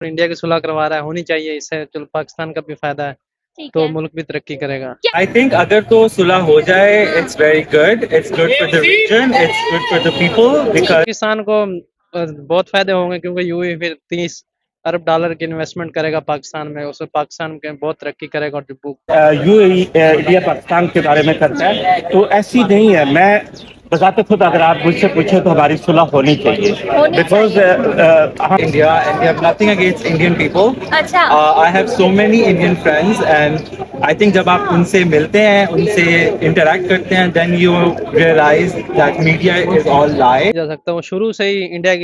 India की सुलह करवा रहा है, होनी चाहिए। इससे चलो पाकिस्तान का भी फायदा है, ठीक तो है। मुल्क भी तरक्की करेगा। आई थिंक अगर तो सुलह हो जाए, it's very good, it's good for the region, it's good for the people, because Pakistan को बहुत फायदे होंगे, क्योंकि यूएई फिर 30 अरब डॉलर की इन्वेस्टमेंट करेगा पाकिस्तान में, उससे पाकिस्तान के बहुत तरक्की करेगा। और जो यूएई इंडिया पाकिस्तान के बारे में करता है, तो ऐसी नहीं है। मैं बजाते खुद अगर आप मुझसे पूछे तो हमारी सुलह होनी चाहिए, because India and we have nothing against Indian people. अच्छा। I have so many Indian friends and I think जब आप उनसे मिलते हैं, उनसे इंटरेक्ट करते हैं, then you realise that media is all lie. जा सकता है वो शुरू से ही इंडिया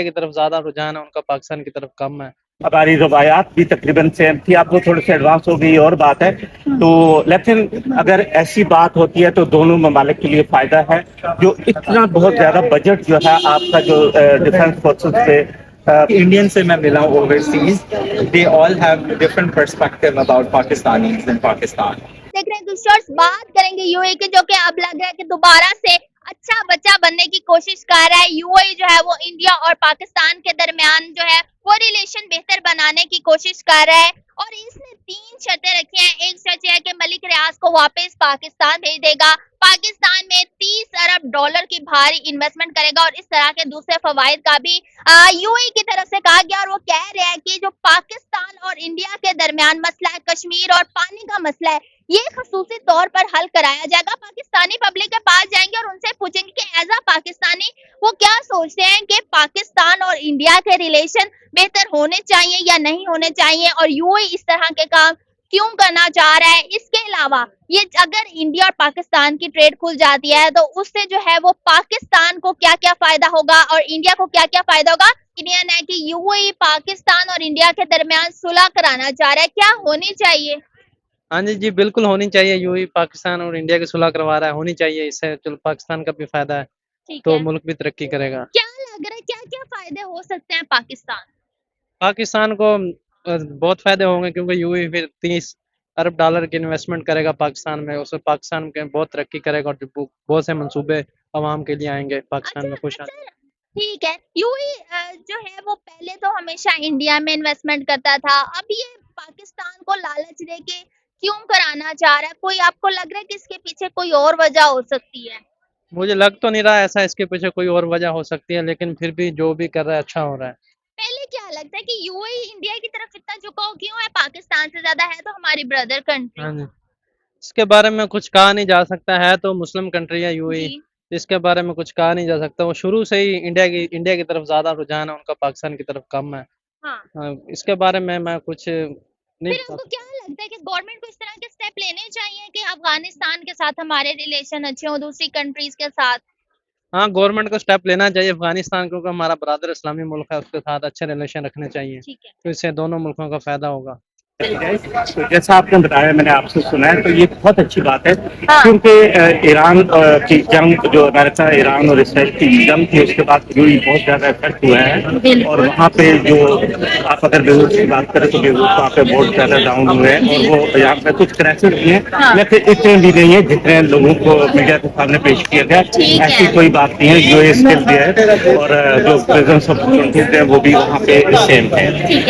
की तरफ ज्यादा रुझान है उनका, पाकिस्तान की तरफ कम है। हमारी रवायात भी तकरीबन सेम थी, अब वो थोड़े से एडवांस हो गई और बात है। तो लेकिन अगर ऐसी बात होती है तो दोनों ममालिक के लिए फायदा है। जो इतना बहुत ज्यादा बजट जो है आपका, जो डिफेंस फोर्सेस पे इंडियन से मैं मिला हूँ overseas, they all have different perspective about Pakistanis in Pakistan. देख रहे हैं दूसरी बात करेंगे यूएई की, जो कि अब लग रहा है कि दोबारा से अच्छा बच्चा बनने की कोशिश कर रहा है। यूएई जो है वो इंडिया और पाकिस्तान के दरमियान जो है वो रिलेशन बेहतर बनाने की कोशिश कर रहा है, और इसने 3 शर्तें रखी हैं। एक शर्त यह है कि मलिक रियाज को वापस पाकिस्तान भेज देगा, पाकिस्तान में 30 अरब डॉलर की भारी इन्वेस्टमेंट करेगा, और इस तरह के दूसरे फवाइद का भी यूएई की तरफ से कहा गया। और वो कह रहे हैं कि जो पाकिस्तान और इंडिया के दरमियान मसला है, कश्मीर और पानी का मसला है, ये खसूसी तौर पर हल कराया जाएगा। पाकिस्तानी पब्लिक के पास जाएंगे और उनसे पूछेंगे कि एज अ पाकिस्तानी वो क्या सोचते हैं कि पाकिस्तान और इंडिया के रिलेशन बेहतर होने चाहिए या नहीं होने चाहिए, और यूएई इस तरह के काम क्यों करना चाह रहा है। इसके अलावा ये अगर इंडिया और पाकिस्तान की ट्रेड खुल जाती है तो उससे जो है वो पाकिस्तान को क्या क्या फायदा होगा और इंडिया को क्या क्या फायदा होगा। इंडियन है कि यूएई पाकिस्तान और इंडिया के दरमियान सुलह कराना चाह रहा है, क्या होनी चाहिए? हाँ जी जी, बिल्कुल होनी चाहिए। यूएई पाकिस्तान और इंडिया की सुलह करवा रहा है, होनी चाहिए। इससे चलो पाकिस्तान का भी फायदा है, ठीक तो है। मुल्क भी तरक्की करेगा। क्या लग रहा है क्या क्या फायदे हो सकते हैं पाकिस्तान को बहुत फायदे होंगे, क्योंकि यूएई फिर 30 अरब डॉलर की इन्वेस्टमेंट करेगा पाकिस्तान में, उससे पाकिस्तान के बहुत तरक्की करेगा। और जो बहुत से मंसूबे आवाम के लिए आएंगे पाकिस्तान में खुशहाल। अच्छा, ठीक है। यूएई जो है वो पहले तो हमेशा इंडिया में इन्वेस्टमेंट करता था, अब ये पाकिस्तान को लालच दे के क्यों कराना चाह रहा है? कोई आपको लग रहा है कि इसके पीछे कोई और वजह हो सकती है? मुझे लग तो नहीं रहा ऐसा इसके पीछे कोई और वजह हो सकती है, लेकिन फिर भी जो भी कर रहा है अच्छा हो रहा है। पहले क्या लगता है कि यूएई इंडिया की तरफ इतना झुकाव क्यों है? पाकिस्तान से ज्यादा है तो हमारी ब्रदर कंट्री। हाँ जी, इसके बारे में कुछ कहा नहीं जा सकता है, तो मुस्लिम कंट्री है यूएई, जी। इसके बारे में कुछ कहा नहीं जा सकता। वो शुरू से ही इंडिया की तरफ ज्यादा रुझान है उनका, पाकिस्तान की तरफ कम है। हाँ। इसके बारे में मैं कुछ नहीं फिर बता आपको सकता। क्या लगता है कि गवर्नमेंट को इस तरह के स्टेप लेने चाहिए कि अफगानिस्तान के साथ हमारे रिलेशन अच्छे हों दूसरी कंट्रीज के साथ? हाँ, गवर्नमेंट को स्टेप लेना चाहिए अफगानिस्तान, क्योंकि हमारा ब्रादर इस्लामी मुल्क है, उसके साथ अच्छे रिलेशन रखने चाहिए, ठीक है। तो इससे दोनों मुल्कों का फायदा होगा। तो जैसा आपने बताया, मैंने आपसे सुना है, तो ये बहुत अच्छी बात है। हाँ। क्योंकि ईरान की जंग, जो अमेरिका ईरान और इसराइल की जंग थी, उसके बाद यूएई बहुत ज्यादा इफेक्ट हुआ है। और वहाँ पे जो आप अगर बेरूत की बात करें तो बेरूत वहाँ पे बहुत ज्यादा डाउन हुए हैं, और वो यहाँ पे कुछ क्रैशेस भी हैं, हाँ। लेकिन इतने भी नहीं है जितने लोगों को मीडिया के सामने पेश किया गया। ऐसी कोई बात नहीं है, यूएई स्टिल भी है, और जो प्रेजेंस ऑफ है वो भी वहाँ पे सेम है।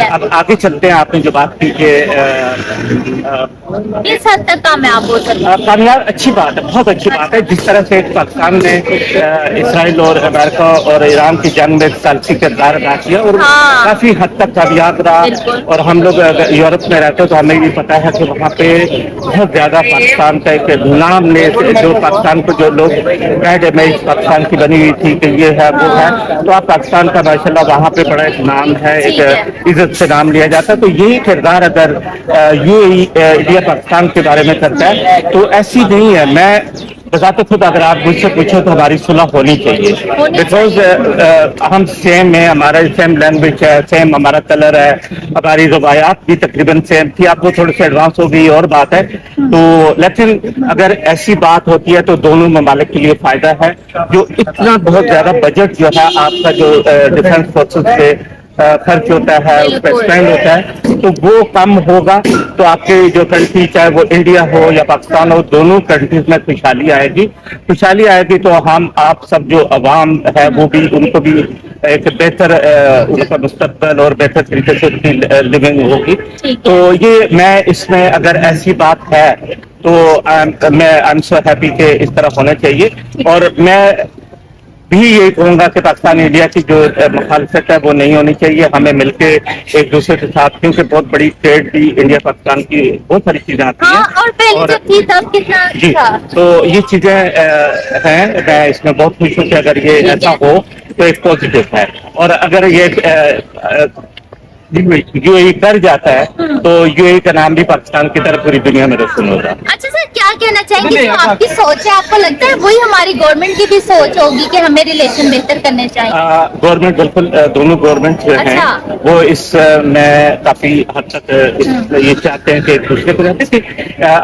अब आगे चलते हैं। आपने जो बात की कि किस हद तक कामयाब हो सकते हैं? कामयाब, अच्छी बात है, बहुत अच्छी बात है। जिस तरह से पाकिस्तान ने इसराइल और अमेरिका और ईरान की जंग में सालसी किरदार अदा किया, और हाँ। काफी हद तक कामयाब रहा। और हम लोग यूरोप में रहते तो हमें भी पता है कि वहाँ पे बहुत ज्यादा पाकिस्तान का एक नाम ने, जो पाकिस्तान को जो लोग बैड इमेज पाकिस्तान की बनी हुई थी कि ये है वो है, तो आप पाकिस्तान का माशाल्लाह वहाँ पे बड़ा एक नाम है, एक इज्जत से नाम लिया जाता है। तो यही किरदार अगर यूएई इंडिया पाकिस्तान के बारे में करता है, तो ऐसी नहीं है। मैं बजाते खुद अगर आप मुझसे पूछे तो हमारी सुलह होनी चाहिए, बिकॉज हम सेम है, हमारा सेम लैंग्वेज है, सेम हमारा कलर है, हमारी रवायात भी तकरीबन सेम थी, अब वो थोड़े से एडवांस हो गई और बात है। तो लेकिन अगर ऐसी बात होती है तो दोनों ममालिक के लिए फायदा है। जो इतना बहुत ज्यादा बजट जो है आपका, जो डिफेंस फोर्सेस पे खर्च होता है, उस पर स्पेंड होता है, तो वो कम होगा, तो आपके जो कंट्री, चाहे वो इंडिया हो या पाकिस्तान हो, दोनों कंट्रीज में खुशहाली आएगी। खुशहाली आएगी तो हम आप सब जो अवाम है वो भी, उनको भी एक बेहतर उनका मुस्तकबल और बेहतर तरीके से उनकी लिविंग होगी। ठीक तो ये मैं इसमें अगर ऐसी बात है तो मैं आई एम सो हैप्पी कि इस तरह होना चाहिए। और मैं भी यही कहूंगा कि पाकिस्तान इंडिया की जो मुखालफत है वो नहीं होनी चाहिए। हमें मिलके एक दूसरे के साथ, क्योंकि बहुत बड़ी ट्रेड भी इंडिया पाकिस्तान की बहुत सारी चीजें आती हैं। हाँ, और पहले जब थी तब कितना जी, था। तो ये चीजें हैं, मैं इसमें बहुत खुश हूँ कि अगर ये ऐसा हो तो एक पॉजिटिव है। और अगर ये यूएई कर जाता है तो यूएई का नाम भी पाकिस्तान की तरफ पूरी दुनिया में रोशन होगा। अच्छा सर, क्या कहना चाहेंगे जो आपकी सोच है, आपको लगता है वही हमारी गवर्नमेंट की भी सोच होगी कि हमें रिलेशन बेहतर करने चाहिए? गवर्नमेंट बिल्कुल, दोनों गवर्नमेंट जो अच्छा। हैं वो इस में काफी हद तक ये चाहते हैं कि एक दूसरे को रहते कि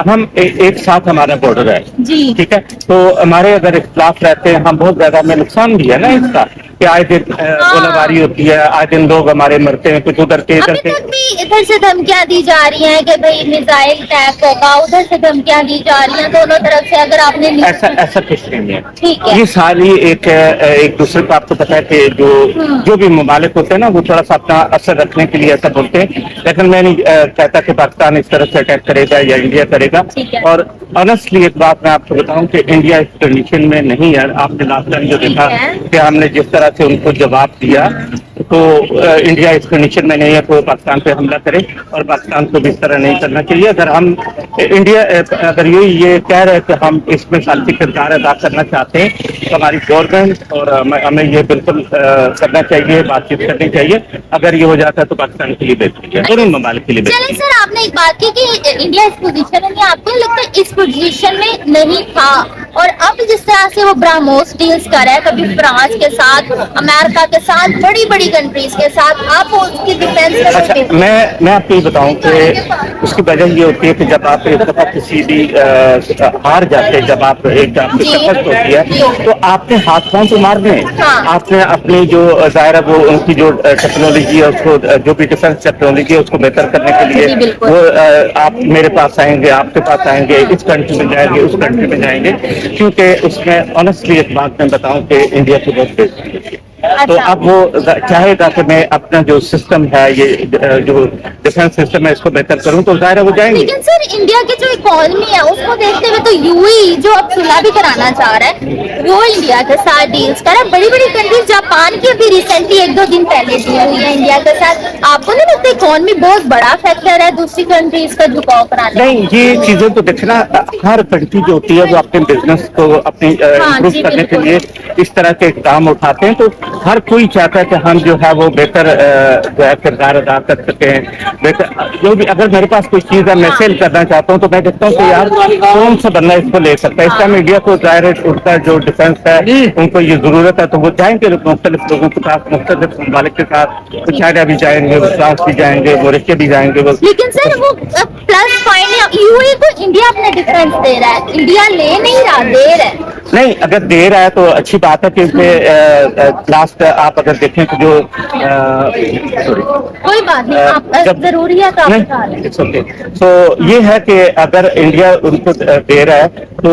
हम एक साथ हमारा बॉर्डर है। जी। ठीक है, तो हमारे अगर इख्तिलाफ रहते हैं हम बहुत ज्यादा, में नुकसान भी है ना इसका कि आए दिन गोलाबारी होती है, आए दिन लोग हमारे मरते हैं, कुछ उधर के इधर अभी के। तक भी इधर से धमकियां दी जा रही हैं कि भाई मिसाइल अटैक होगा, उधर से धमकियां दी जा रही हैं दोनों तरफ से। अगर आपने ऐसा ऐसा कुछ नहीं है। ठीक है। ये सारी एक दूसरे को, आपको पता है कि जो भी ममालिक होते हैं ना वो थोड़ा सा अपना असर रखने के लिए ऐसा बोलते हैं, लेकिन मैं नहीं कहता कि पाकिस्तान इस तरह से अटैक करेगा या इंडिया करेगा। ठीक है। और ऑनेस्टली एक बात मैं आपको बताऊं कि इंडिया इस कंडीशन में नहीं है। आपने लास्ट टाइम जो देखा कि हमने जिस तरह से उनको जवाब दिया, तो इंडिया इस कंडीशन में नहीं है तो पाकिस्तान पे हमला करे, और पाकिस्तान को भी इस तरह नहीं करना चाहिए। अगर हम इंडिया अगर ये कह रहे हैं कि हम इसमें साथी किरदार अदा करना चाहते हैं तो हमारी गवर्नमेंट और हमें ये बिल्कुल करना चाहिए, बातचीत करनी चाहिए। अगर ये हो जाता है तो पाकिस्तान के लिए बेहतरी है, दोनों ममालिक के लिए चलिए बेहतरी है। सर, आपने एक बात की कि इंडिया इस पोजीशन में नहीं, आपको लगता है इस पोजीशन में नहीं था, और अब जिस तरह से वो ब्राह्मोस डील्स कर रहा है, कभी फ्रांस के साथ, अमेरिका के साथ, बड़ी बड़ी कंट्रीज के साथ, आप उसकी डिफेंस अच्छा, करते मैं आपको ये बताऊं कि उसकी वजह ये होती है कि जब आप एक दफा किसी भी हार जाते हैं, जब आप एक आपकी शिकस्त होती है तो आपने हाथ पांव तो मारने हैं। हाँ। आपने अपनी जो जाहिर है वो उनकी जो टेक्नोलॉजी है उसको, जो भी डिफेंस टेक्नोलॉजी है उसको बेहतर करने के जी, लिए बिल्कुल। वो आप मेरे पास आएंगे, आपके पास आएंगे, इस कंट्री में जाएंगे, उस कंट्री में जाएंगे, क्योंकि उसमें ऑनेस्टली एक बात मैं बताऊं कि इंडिया की बहुत बेइज्जती होती है। तो अच्छा। अब वो चाहेगा कि मैं अपना जो सिस्टम है, ये जो डिफेंस सिस्टम है इसको बेहतर करूं, तो जाहिर है वो जाएंगे। लेकिन सर, इंडिया की जो इकोनॉमी है उसको देखते हुए तो यूएई जो अब सुलह भी कराना चाह रहा है, वो इंडिया के साथ डील्स कर रहा है। बड़ी बड़ी कंट्रीज, जापान की अभी रिसेंटली 1-2 दिन पहले डील हुई है इंडिया के साथ। आपको नहीं लगता इकोनॉमी बहुत बड़ा फैक्टर है दूसरी कंट्रीज का झुकाव कराने? नहीं, ये चीजें तो देखना, हर कंट्री जो होती है वो अपने बिजनेस को अपनी इम्प्रूव जी, करने के बिल्कुल। लिए इस तरह के काम उठाते हैं। तो हर कोई चाहता है कि हम जो है वो बेहतर जो है किरदार अदा कर सकें, बेहतर जो भी। अगर मेरे पास कोई चीज है मैं सेल करना चाहता हूँ तो मैं देखता हूँ कि यार कौन सा बंदा इसको ले सकता है। इस टाइम इंडिया को जाहिर है उनका जो डिफेंस है उनको ये जरूरत है, तो वो जाएंगे मुख्तलिफ लोगों के साथ, मुख्तलिफ ममालिक के साथ। तो चाइना भी जाएंगे, वो फ्रांस भी जाएंगे, वो रशिया भी जाएंगे। वो लेकिन सर वो प्लस पॉइंट है, यूएई को इंडिया अपने डिफेंस दे रहा है, इंडिया ले नहीं रहा, दे रहा है। नहीं, अगर दे रहा है तो अच्छी बात है, क्योंकि लास्ट आप अगर देखें तो जो सॉरी, कोई बात नहीं, आप जरूरी है तो आप बता रहे हैं। It's okay. सो ये है कि अगर इंडिया उनको दे रहा है तो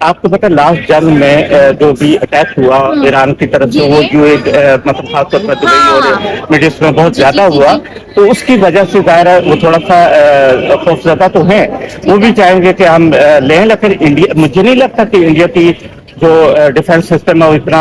आपको पता है लास्ट जंग में जो भी अटैक हुआ ईरान की तरफ से, वो जो एक मतलब खासतौर पर दुबई और मिडिल ईस्ट में बहुत ज्यादा हुआ, तो उसकी वजह से जाहिर है वो थोड़ा सा खौफजदा तो है। वो भी चाहेंगे कि हम लें, लेकिन इंडिया, मुझे नहीं लगता कि इंडिया की जो डिफेंस सिस्टम है वो इतना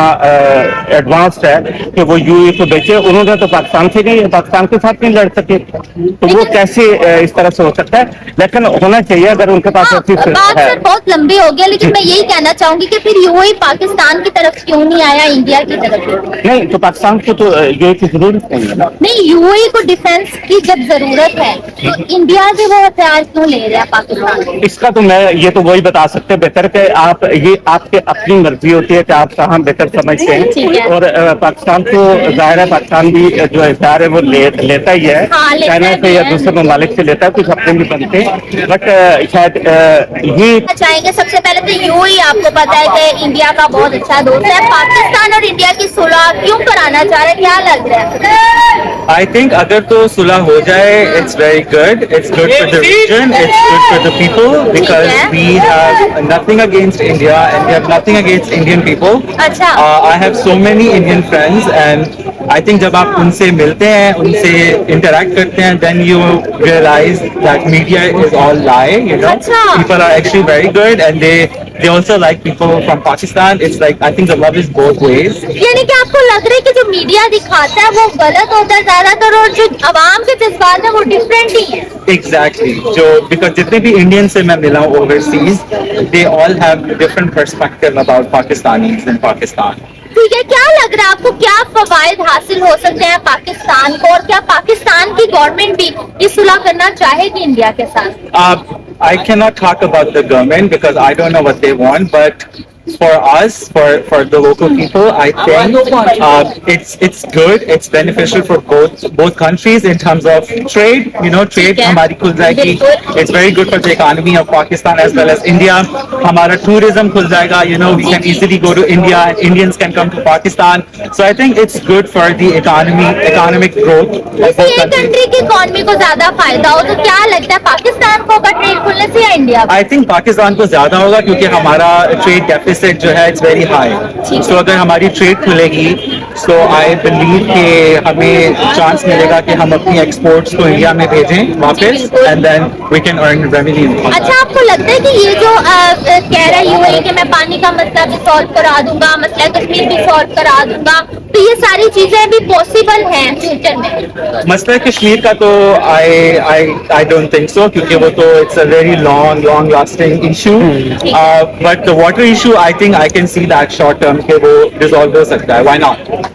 एडवांस्ड है कि वो यूएई को बेचे। उन्होंने तो पाकिस्तान से नहीं, पाकिस्तान के साथ नहीं लड़ सके, तो वो कैसे इस तरह से हो सकता है। लेकिन होना चाहिए अगर उनके पास ऐसी बात है। सर बहुत लंबी हो गया, लेकिन मैं यही कहना चाहूंगी कि फिर यूएई पाकिस्तान की तरफ क्यों नहीं आया, इंडिया की तरफ? नहीं, तो पाकिस्तान को तो यूएई की जरूरत नहीं है ना। नहीं, यूएई को डिफेंस की जब जरूरत है तो इंडिया से वो हथियार क्यों ले रहा है पाकिस्तान? इसका तो मैं ये तो वही बता सकते हैं बेहतर कि आप, ये आपके अपनी मर्जी होती है कि आप कहाँ बेहतर समझते ठीक हैं। है। और पाकिस्तान को जाहिर है पाकिस्तान भी जो हथियार है वो लेता ही है, हाँ, लेता चाइना भी से या है। दूसरे ममालिक से लेता है, कुछ अपने भी बनते हैं, बट शायद ये चाहेंगे सबसे पहले तो यूएई, आपको पता है कि इंडिया का बहुत अच्छा दोस्त है, पाकिस्तान और इंडिया की सुलह क्यों कराना चाह रहे हैं, क्या लग रहा है? I think अगर तो सुलह हो जाए, it's very good. It's good for the region. It's good for the people because we have nothing against India and we have nothing nothing against Indian people. अच्छा I have so many Indian friends, and I think जब आप उनसे मिलते हैं, उनसे interact करते हैं, then you realize that media is all lie. You know, अच्छा। people are actually very good, and they also like people from Pakistan. It's like I think the love is both ways. यानी कि आपको लग रहा है कि जो media दिखाता है वो गलत होता है ज्यादातर, और जो आवाम के जज्बात है वो डिफरेंट ही है। Exactly. जो because जितने भी Indians से मैं मिला हूँ overseas, they all have different perspective about Pakistanis in Pakistan. ठीक है, क्या लग रहा है आपको, क्या फवायद हासिल हो सकते हैं पाकिस्तान को, और क्या पाकिस्तान की गवर्नमेंट भी ये सुलह करना चाहेगी इंडिया के साथ? I cannot talk about the government because I don't know what they want, but for us, for the local people, I think it's good. It's beneficial for both countries in terms of trade. You know, trade हमारी खुल जाएगी. It's very good for the economy of Pakistan as well as India. हमारा tourism खुल जाएगा. You know, we can easily go to India. Indians can come to Pakistan. So I think it's good for the economic growth of both किसी एक countries. Country की economy को ज्यादा फायदा हो तो क्या लगता है, पाकिस्तान को होगा ट्रेड खुलने से या इंडिया को? आई थिंक पाकिस्तान को ज्यादा होगा क्योंकि हमारा ट्रेड डेफिसिट जो है इट्स वेरी हाई. सो अगर हमारी ट्रेड खुलेगी, सो आई बिलीव कि हमें चांस मिलेगा कि हम अपनी एक्सपोर्ट्स को इंडिया में भेजें वापस, and then we can earn revenue. अच्छा, आपको लगता है कि ये जो कह रहा है यूएई कि मैं पानी का मसला भी सॉल्व करा दूंगा, मसला कश्मीर भी सॉल्व करा दूंगा, तो ये सारी चीजें भी पॉसिबल हैं फ्यूचर में? मसला कश्मीर का तो आई डोंट थिंक सो, क्योंकि वो तो it's a very long lasting issue. But the water issue I think I can see that short term के वो रिजॉल्व हो सकता है. Why not?